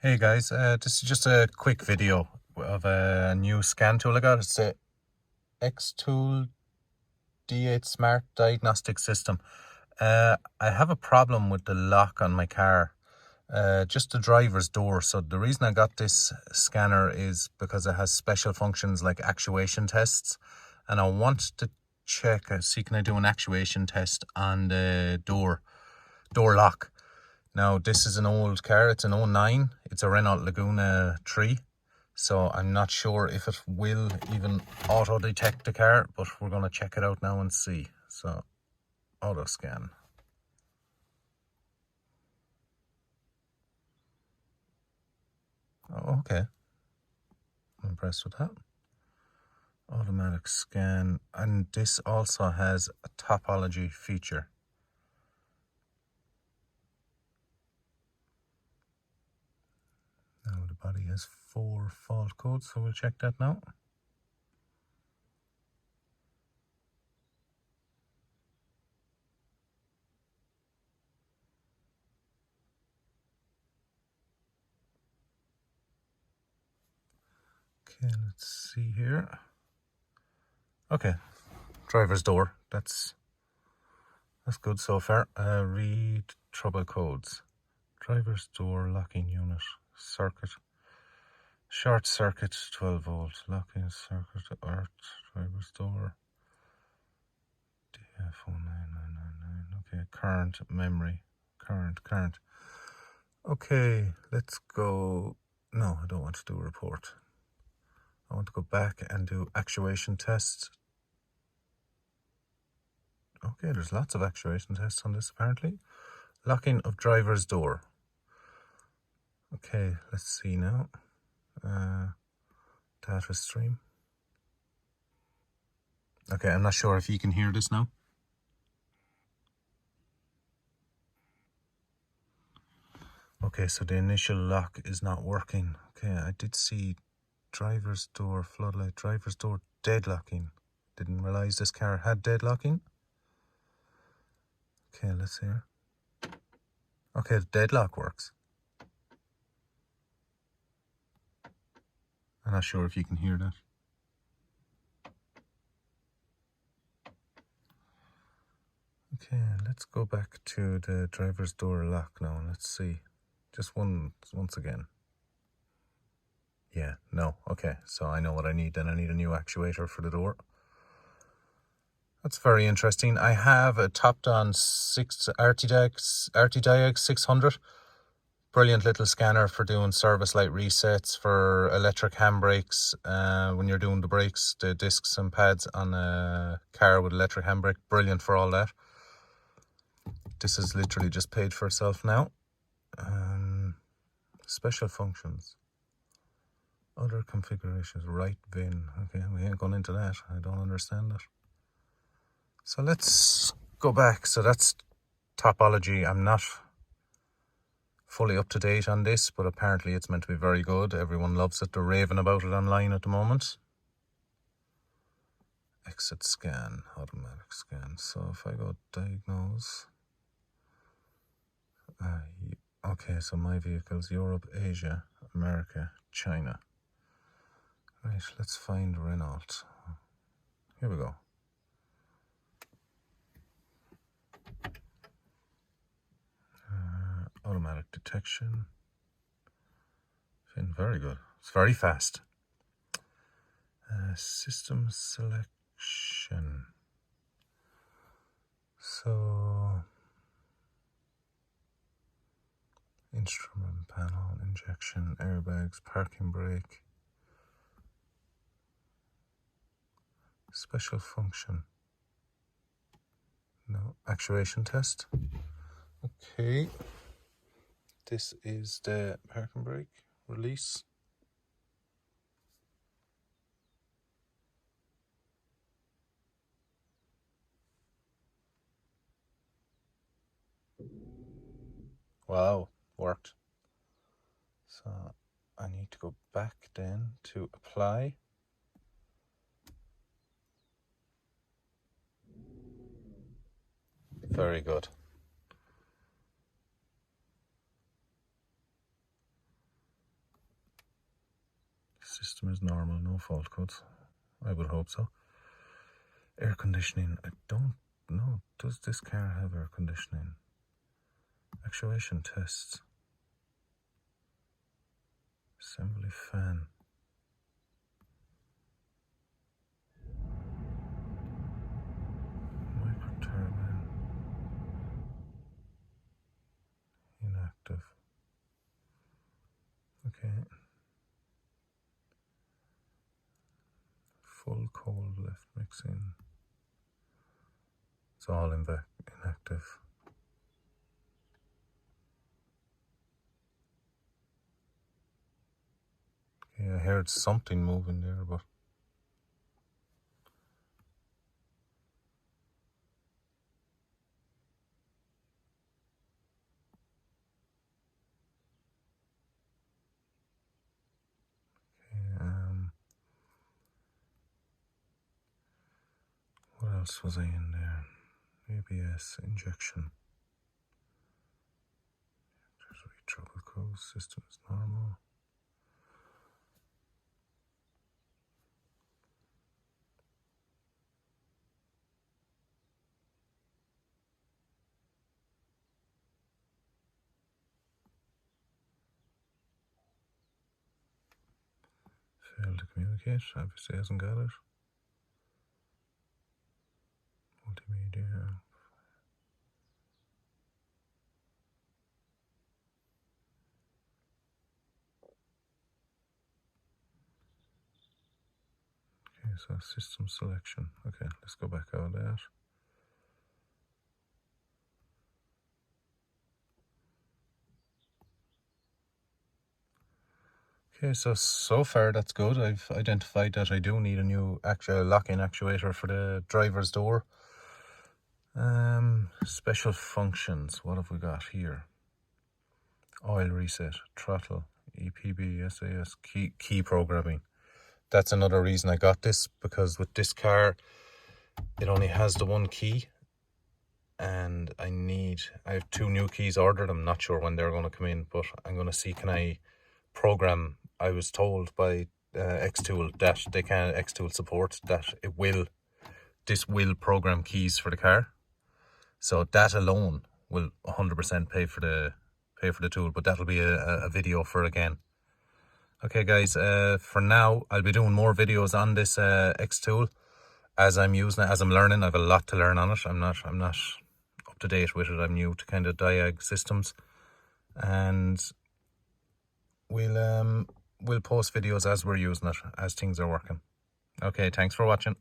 Hey guys, this is just a quick video of a new scan tool I got. It's a Xtool D8 Smart Diagnostic System. I have a problem with the lock on my car, just the driver's door. So the reason I got this scanner is because it has special functions like actuation tests, and I want to check, see can I do an actuation test on the door lock. Now, this is an old car, it's an '09, it's a Renault Laguna 3, so I'm not sure if it will even auto-detect the car, but we're going to check it out now and see. So, auto-scan. Oh, okay. I'm impressed with that. Automatic scan, and this also has a topology feature. Now the body has 4 fault codes, so we'll check that now. Okay, let's see here. Okay, driver's door, that's good so far. Read trouble codes. Driver's door locking unit, circuit, short circuit 12 volts, locking circuit, earth, driver's door, DF09999, okay, current, memory, current. Okay, let's go, no, I don't want to do a report. I want to go back and do actuation tests. Okay, there's lots of actuation tests on this apparently. Locking of driver's door. Okay, let's see now. Data stream. Okay, I'm not sure if you can hear this now. Okay, so the initial lock is not working. Okay, I did see driver's door, floodlight, driver's door deadlocking. Didn't realize this car had deadlocking. Okay, let's hear. Okay, the deadlock works. I'm not sure if you can hear that. Okay, let's go back to the driver's door lock now and let's see. Just once again. Yeah, no, okay, so I know what I need then. I need a new actuator for the door. That's very interesting. I have a top-down RTDiag 600. Brilliant little scanner for doing service light resets, for electric handbrakes, when you're doing the brakes, the discs and pads on a car with electric handbrake. Brilliant for all that. This is literally just paid for itself now. Special functions. Other configurations. Right VIN. Okay, we ain't going into that. I don't understand that. So let's go back. So that's topology. I'm not fully up to date on this, but apparently it's meant to be very good. Everyone loves it. They're raving about it online at the moment. Exit scan, automatic scan. So if I go diagnose, okay, so my vehicles, Europe, Asia, America, China. Right, let's find Renault. Here we go. Automatic detection. Very good. It's very fast. System selection. So, instrument panel, injection, airbags, parking brake. Special function. No, actuation test. Okay. This is the parking brake release. Wow, worked. So I need to go back then to apply. Very good. system is normal, no fault codes. I would hope so. Air conditioning, I don't know. Does this car have air conditioning? Actuation tests. Assembly fan. Micro turbine. Inactive. Okay. Full cold left mixing. It's all inactive. Okay, I heard something moving there, but what else was I in there? ABS injection. There's trouble code. System is normal. Failed to communicate. Obviously hasn't got it. Multimedia. Okay, so system selection. Okay, let's go back out of that. Okay, so far that's good. I've identified that I do need a new lock-in actuator for the driver's door. Special functions. What have we got here? Oil reset, throttle, EPB, SAS, key programming. That's another reason I got this, because with this car, it only has the one key, and I have 2 new keys ordered. I'm not sure when they're going to come in, but I'm going to see, can I program. I was told by Xtool that they can, Xtool support that this will program keys for the car. So that alone will 100% pay for the tool, but that'll be a video for again. Okay guys, for now I'll be doing more videos on this Xtool as I'm using it, as I'm learning. I have a lot to learn on it. I'm not up to date with it. I'm new to kind of diag systems, and we'll post videos as we're using it, as things are working. Okay, thanks for watching.